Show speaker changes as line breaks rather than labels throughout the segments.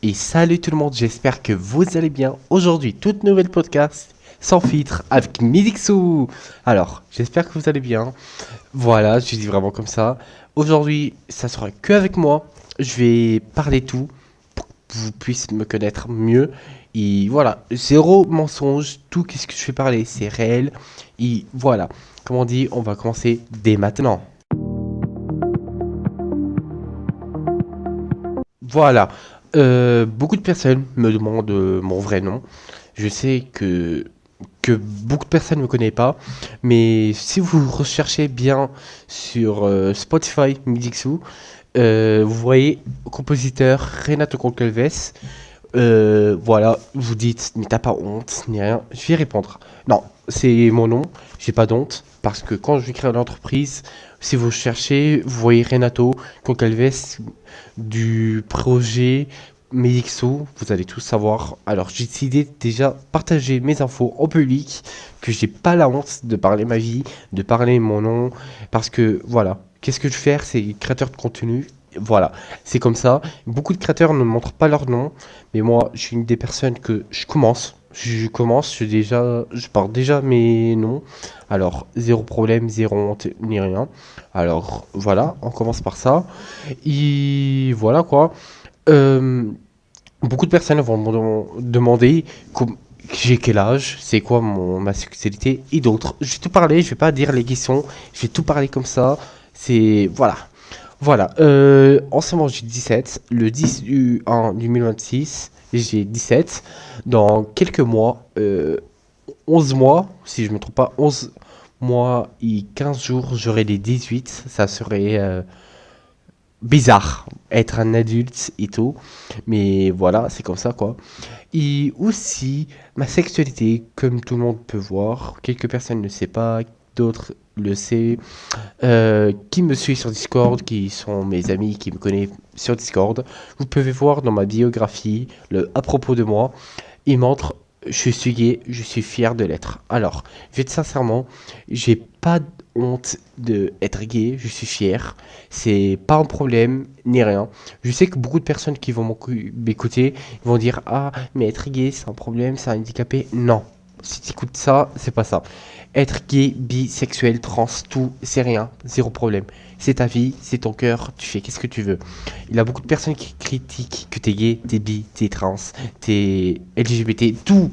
Et salut tout le monde, j'espère que vous allez bien. Aujourd'hui, toute nouvelle podcast sans filtre avec Nidixou. Alors, j'espère que vous allez bien. Voilà, je dis vraiment comme ça. Aujourd'hui, ça sera que avec moi. Je vais parler tout pour que vous puissiez me connaître mieux. Et voilà, zéro mensonge. Tout ce que je vais parler, c'est réel. Et voilà, comme on dit, on va commencer dès maintenant. Voilà. Beaucoup de personnes me demandent mon vrai nom. Je sais que beaucoup de personnes ne me connaissent pas, mais si vous recherchez bien sur Spotify Midixou, vous voyez compositeur Renato Concalves. Voilà, vous dites, mais t'as pas honte, ni rien. Je vais répondre. Non, c'est mon nom, j'ai pas d'honte, parce que quand je vais créer l'entreprise, si vous cherchez, vous voyez Renato Concalves du projet Medixo, vous allez tout savoir. Alors, j'ai décidé déjà partager mes infos en public, que j'ai pas la honte de parler ma vie, de parler mon nom, parce que voilà, qu'est-ce que je fais? C'est créateur de contenu. Voilà, c'est comme ça. Beaucoup de créateurs ne montrent pas leur nom, mais moi, je suis une des personnes que je commence. Je parle déjà mes noms. Alors, zéro problème, zéro honte, ni rien. Alors, voilà, on commence par ça. Et voilà quoi. Euh, Beaucoup de personnes vont me demander j'ai quel âge, c'est quoi ma sexualité et d'autres. Je vais tout parler, je vais pas dire les questions, je vais tout parler comme ça. C'est. Voilà. Voilà. En ce moment, j'ai 17. Le 10 du 1 2026, j'ai 17. Dans quelques mois, 11 mois, si je me trompe pas, 11 mois et 15 jours, j'aurai les 18. Ça serait bizarre être un adulte et tout, mais voilà, c'est comme ça quoi. Et aussi ma sexualité, comme tout le monde peut voir, quelques personnes ne savent pas, d'autres le savent, qui me suit sur Discord, qui sont mes amis, qui me connaissent sur Discord, vous pouvez voir dans ma biographie à propos de moi, il montre je suis gay, je suis fier de l'être. Alors, je vais te sincèrement, j'ai pas honte de être gay, je suis fier. C'est pas un problème ni rien. Je sais que beaucoup de personnes qui vont m'écouter vont dire ah mais être gay c'est un problème, c'est un handicapé. Non, si tu écoutes ça, c'est pas ça. Être gay, bisexuel, trans, tout, c'est rien, zéro problème. C'est ta vie, c'est ton cœur, tu fais qu'est-ce que tu veux. Il y a beaucoup de personnes qui critiquent que t'es gay, t'es bi, t'es trans, t'es LGBT, tout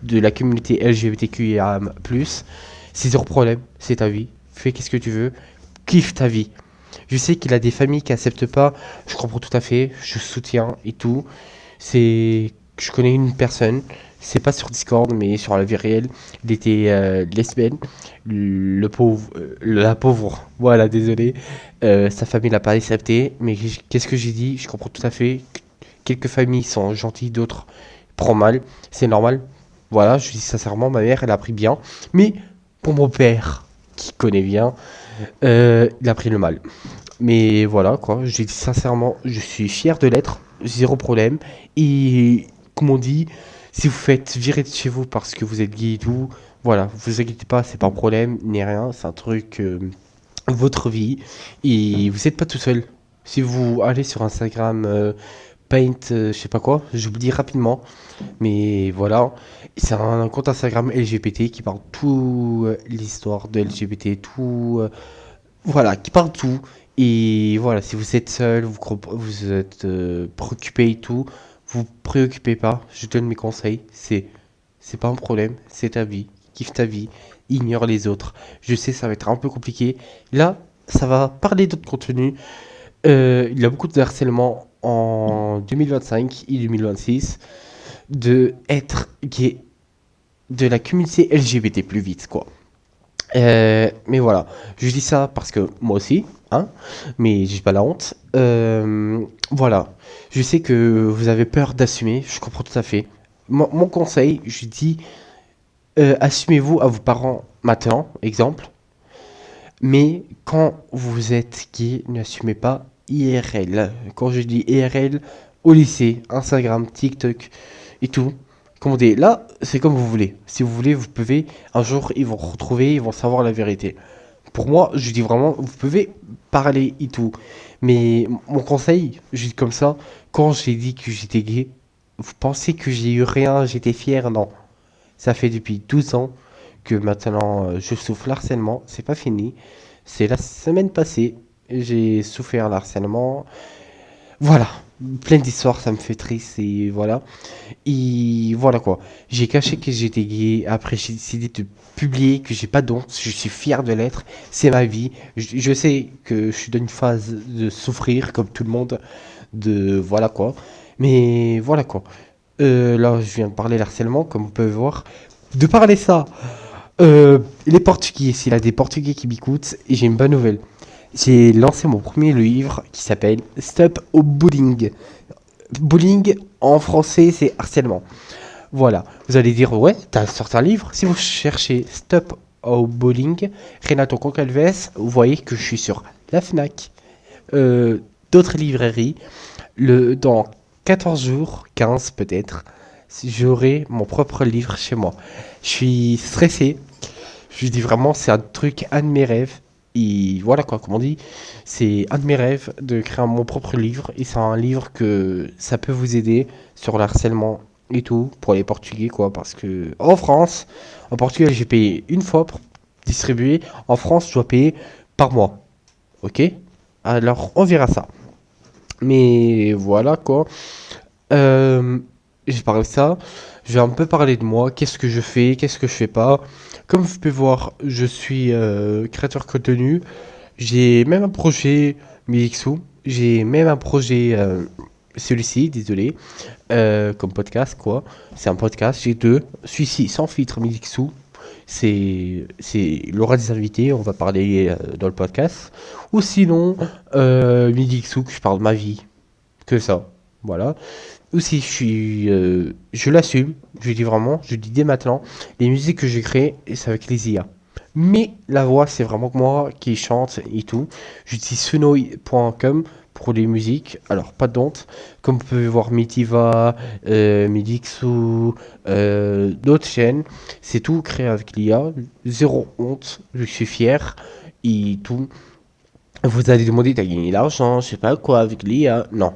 de la communauté LGBTQIA+. C'est zéro problème, c'est ta vie. Fais qu'est-ce que tu veux, kiffe ta vie. Je sais qu'il a des familles qui acceptent pas, je comprends tout à fait, je soutiens et tout. Je connais une personne, c'est pas sur Discord, mais sur la vie réelle, il était lesbienne, la pauvre, voilà, désolé, sa famille l'a pas accepté, mais qu'est-ce que j'ai dit? Je comprends tout à fait. Quelques familles sont gentilles, d'autres prennent mal, c'est normal. Voilà, je dis sincèrement, ma mère, elle a pris bien, mais pour mon père, qui connaît bien, il a pris le mal. Mais voilà, quoi. J'ai dit sincèrement, je suis fier de l'être. Zéro problème. Et comme on dit, si vous faites virer de chez vous parce que vous êtes gay et tout, voilà, vous inquiétez pas, c'est pas un problème, ni rien. C'est un truc, votre vie. Et vous n'êtes pas tout seul. Si vous allez sur Instagram, Paint, je sais pas quoi, j'oublie rapidement. Mais voilà, c'est un compte Instagram LGBT qui parle tout l'histoire de LGBT, tout. Voilà, qui parle tout. Et voilà, si vous êtes seul, vous êtes préoccupé et tout, vous préoccupez pas. Je donne mes conseils. C'est pas un problème. C'est ta vie. Kiffe ta vie. Ignore les autres. Je sais, ça va être un peu compliqué. Là, ça va parler d'autres contenus. Il y a beaucoup de harcèlement en 2025 et 2026 de être gay de la communauté LGBT plus vite, quoi. Mais voilà, je dis ça parce que moi aussi, hein, mais j'ai pas la honte. Voilà, je sais que vous avez peur d'assumer, je comprends tout à fait. Mon conseil, je dis, assumez-vous à vos parents maintenant, exemple, mais quand vous êtes gay, n'assumez pas IRL. Quand je dis IRL, au lycée, Instagram, TikTok et tout. Comment dire, là, c'est comme vous voulez. Si vous voulez, vous pouvez. Un jour, ils vont retrouver, ils vont savoir la vérité. Pour moi, je dis vraiment, vous pouvez. parler et tout. Mais mon conseil, juste comme ça, quand j'ai dit que j'étais gay, vous pensez que j'ai eu rien, j'étais fier? Non. Ça fait depuis 12 ans que maintenant je souffre l'harcèlement, c'est pas fini. C'est la semaine passée, j'ai souffert l'harcèlement. Voilà, plein d'histoires, ça me fait triste et voilà. Et voilà quoi. J'ai caché que j'étais gay. Après, j'ai décidé de publier que j'ai pas d'honte. Je suis fier de l'être. C'est ma vie. Je sais que je suis dans une phase de souffrir comme tout le monde. De voilà quoi. Mais voilà quoi. Là, je viens de parler d'harcèlement, comme vous pouvez voir. De parler ça, les Portugais, s'il y a des Portugais qui m'écoutent, et j'ai une bonne nouvelle. J'ai lancé mon premier livre qui s'appelle Stop au bullying. Bullying en français, c'est harcèlement. Voilà. Vous allez dire, ouais, t'as sorti un livre. Si vous cherchez Stop au bullying, Renato Concalves, vous voyez que je suis sur la Fnac, euh, d'autres librairies. Dans 14 jours, 15 peut-être, j'aurai mon propre livre chez moi. Je suis stressé. Je dis vraiment, c'est un truc, un de mes rêves. Et voilà quoi, comme on dit, c'est un de mes rêves de créer mon propre livre. Et c'est un livre que ça peut vous aider sur le harcèlement et tout, pour les Portugais quoi. Parce que en France, en Portugal, j'ai payé une fois pour distribuer. En France, je dois payer par mois. Ok? Alors, on verra ça. Mais voilà quoi. Euh, j'ai parlé de ça. Je vais un peu parler de moi. Qu'est-ce que je fais? Qu'est-ce que je fais pas? Comme vous pouvez voir, je suis créateur de contenu. J'ai même un projet Mixou. J'ai même un projet, celui-ci, désolé, comme podcast quoi. C'est un podcast. J'ai deux. Celui-ci sans filtre Mixou. C'est l'aura des invités. On va parler dans le podcast. Ou sinon, Mixou, que je parle de ma vie. Que ça. Voilà. Aussi, je l'assume, je dis vraiment, je dis dès maintenant, les musiques que j'ai créées, c'est avec les IA. Mais la voix, c'est vraiment moi qui chante et tout. J'utilise sunoy.com pour les musiques. Alors, pas de honte. Comme vous pouvez voir, Mitiva, Midixu, d'autres chaînes. C'est tout créé avec l'IA. Zéro honte. Je suis fier. Et tout. Vous allez demander, t'as gagné l'argent, je sais pas quoi, avec l'IA. Non.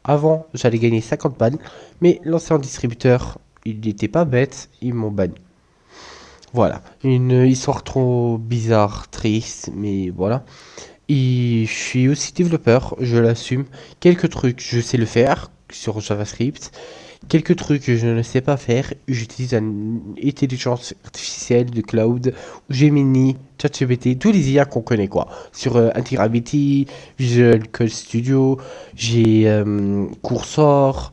Avant, j'allais gagner 50 balles, mais l'ancien distributeur, il n'était pas bête, ils m'ont banni. Voilà, une histoire trop bizarre, triste, mais voilà. Et je suis aussi développeur, je l'assume. Quelques trucs, je sais le faire sur JavaScript. Quelques trucs que je ne sais pas faire, j'utilise une intelligence artificielle de cloud, Gemini, ChatGPT, tous les IA qu'on connaît quoi. Sur Integrability, Visual Code Studio, j'ai Cursor,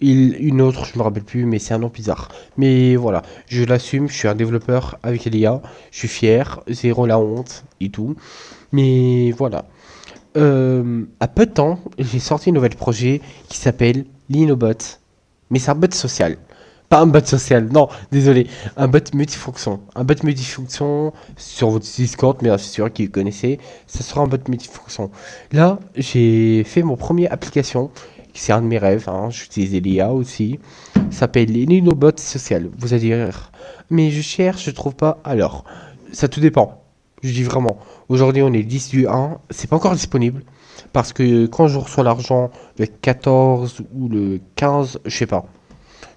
une autre, je me rappelle plus, mais c'est un nom bizarre. Mais voilà, je l'assume, je suis un développeur avec l'IA, je suis fier, zéro la honte et tout. Mais voilà. À peu de temps, j'ai sorti un nouvel projet qui s'appelle Linobot. Mais c'est un bot social. Pas un bot social, non, désolé. Un bot multifonction. Un bot multifonction sur votre Discord, bien sûr, qui vous connaissez. Ça sera un bot multifonction. Là, j'ai fait mon premier application. C'est un de mes rêves. Hein. J'utilise l'IA aussi. Ça s'appelle Linobot social. Vous allez dire, mais je cherche, je trouve pas. Alors, ça tout dépend. Je dis vraiment. Aujourd'hui, on est le 10 du 1. C'est pas encore disponible. Parce que quand je reçois l'argent, le 14 ou le 15, je sais pas.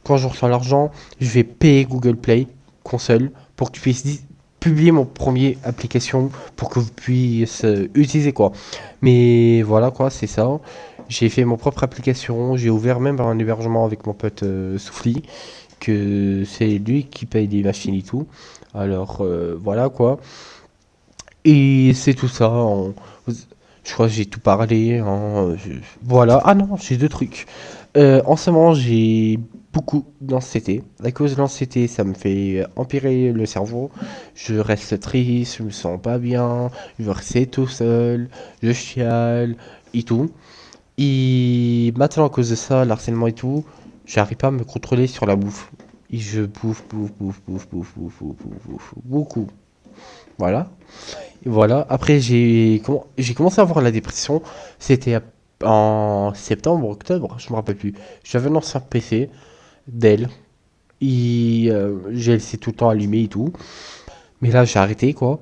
Quand je reçois l'argent, je vais payer Google Play console pour que tu puisses publier mon premier application pour que vous puissiez utiliser quoi. Mais voilà quoi, c'est ça. J'ai fait mon propre application, j'ai ouvert même un hébergement avec mon pote Soufli, que c'est lui qui paye les machines et tout. Alors voilà quoi. Et c'est tout ça. Je crois que j'ai tout parlé. Hein, voilà. Ah non, j'ai deux trucs. En ce moment, j'ai beaucoup d'anxiété. À cause de l'anxiété, ça me fait empirer le cerveau. Je reste triste, je me sens pas bien, je veux rester tout seul, je chiale et tout. Et maintenant, à cause de ça, l'harcèlement et tout, j'arrive pas à me contrôler sur la bouffe. Et je bouffe, bouffe, bouffe, bouffe, bouffe, bouffe, bouffe, bouffe, bouffe, beaucoup. Voilà. Et voilà. Après, j'ai commencé à avoir la dépression. C'était en septembre, octobre, je me rappelle plus. J'avais un ancien PC Dell. Et j'ai laissé tout le temps allumé et tout. Mais là, j'ai arrêté, quoi.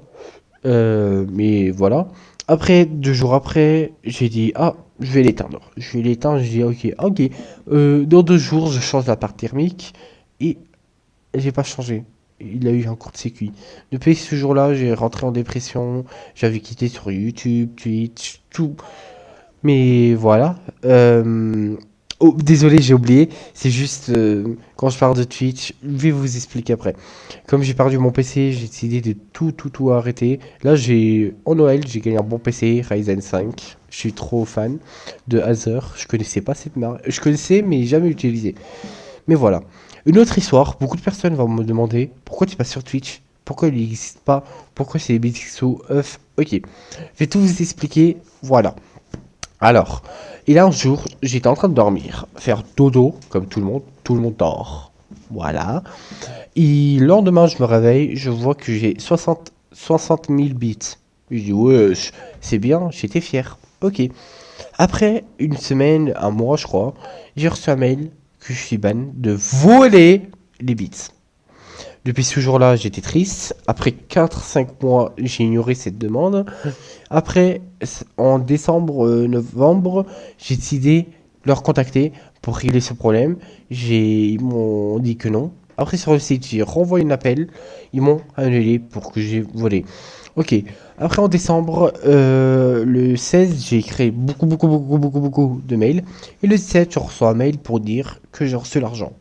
Mais voilà. Après, 2 jours après, j'ai dit, ah, je vais l'éteindre. Je vais l'éteindre, j'ai dit, ok, ok. Dans 2 jours, je change la part thermique. Et j'ai pas changé. Il a eu un court-circuit. Depuis ce jour-là, j'ai rentré en dépression. J'avais quitté sur YouTube, Twitch, tout. Mais voilà. Oh, désolé, j'ai oublié. C'est juste quand je parle de Twitch, je vais vous expliquer après. Comme j'ai perdu mon PC, j'ai décidé de tout arrêter. Là, en Noël, j'ai gagné un bon PC Ryzen 5. Je suis trop fan de Acer. Je connaissais pas cette marque. Je connaissais, mais jamais utilisé. Mais voilà. Une autre histoire. Beaucoup de personnes vont me demander pourquoi tu es pas sur Twitch. Pourquoi il n'existe pas. Pourquoi c'est des BTXO off. Ok. Je vais tout vous expliquer. Voilà. Alors, et là un jour, j'étais en train de dormir, faire dodo, comme tout le monde dort. Voilà. Et le lendemain, je me réveille, je vois que j'ai 60 000 bits. Je dis, wesh, c'est bien, j'étais fier. Ok. Après une semaine, un mois, je crois, j'ai reçu un mail que je suis ban de voler les bits. Depuis ce jour-là, j'étais triste. Après 4 5 mois, j'ai ignoré cette demande. Après, en décembre, novembre, j'ai décidé de leur contacter pour régler ce problème. Ils m'ont dit que non. Après, sur le site, j'ai renvoyé un appel. Ils m'ont annulé pour que j'ai volé. Ok. Après, en décembre, le 16, j'ai créé beaucoup de mails. Et le 17, je reçois un mail pour dire que j'ai reçu l'argent.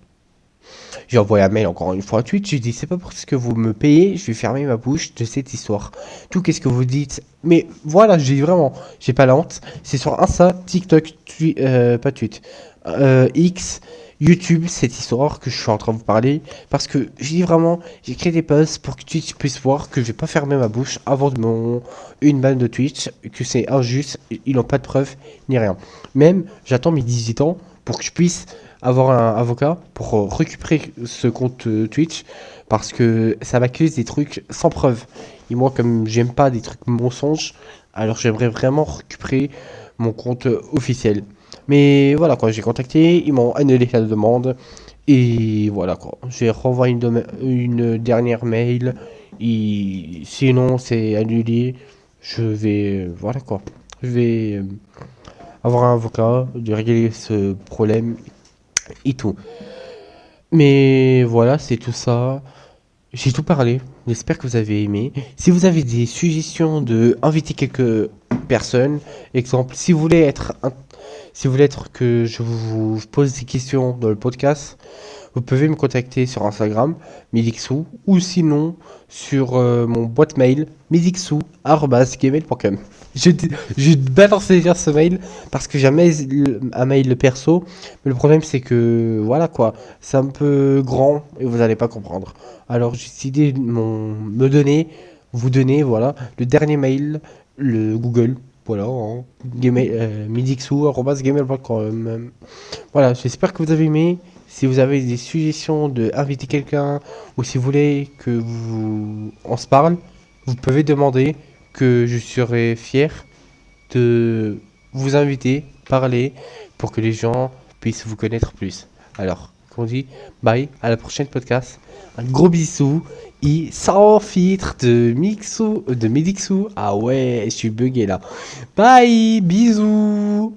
J'ai envoyé un mail encore une fois à Twitch, j'ai dit c'est pas parce que vous me payez, je vais fermer ma bouche de cette histoire. Tout qu'est-ce que vous dites. Mais voilà, j'ai vraiment, j'ai pas la honte. C'est sur Insta, TikTok, pas Twitch, X, YouTube, cette histoire que je suis en train de vous parler. Parce que je dis vraiment, j'ai créé des posts pour que Twitch puisse voir que je vais pas fermer ma bouche avant de une ban de Twitch, que c'est injuste, ils n'ont pas de preuves ni rien. Même, j'attends mes 18 ans pour que je puisse avoir un avocat pour récupérer ce compte Twitch parce que ça m'accuse des trucs sans preuve. Et moi, comme j'aime pas des trucs mensonges, alors j'aimerais vraiment récupérer mon compte officiel. Mais voilà quoi, j'ai contacté, ils m'ont annulé la demande et voilà quoi. J'ai renvoyé une dernière mail et sinon c'est annulé. Je vais voilà quoi. Je vais avoir un avocat de régler ce problème et tout. Mais voilà, c'est tout ça. J'ai tout parlé. J'espère que vous avez aimé. Si vous avez des suggestions de inviter quelques personnes, exemple, si vous voulez être que je vous pose des questions dans le podcast, vous pouvez me contacter sur Instagram, Midixou, ou sinon sur mon boîte mail, midixou@gmail.com. Je, je vais balancer déjà ce mail parce que jamais un mail perso, mais le problème c'est que voilà quoi, c'est un peu grand et vous n'allez pas comprendre. Alors j'ai décidé de vous donner voilà le dernier mail, le Google, voilà, hein, midixou@gmail.com. Voilà, j'espère que vous avez aimé. Si vous avez des suggestions de inviter quelqu'un ou si vous voulez que on se parle, vous pouvez demander que je serai fier de vous inviter, parler pour que les gens puissent vous connaître plus. Alors, comme on dit, bye, à la prochaine podcast. Un gros bisou et sans filtre de Midixou. Ah ouais, je suis bugué là. Bye, bisous.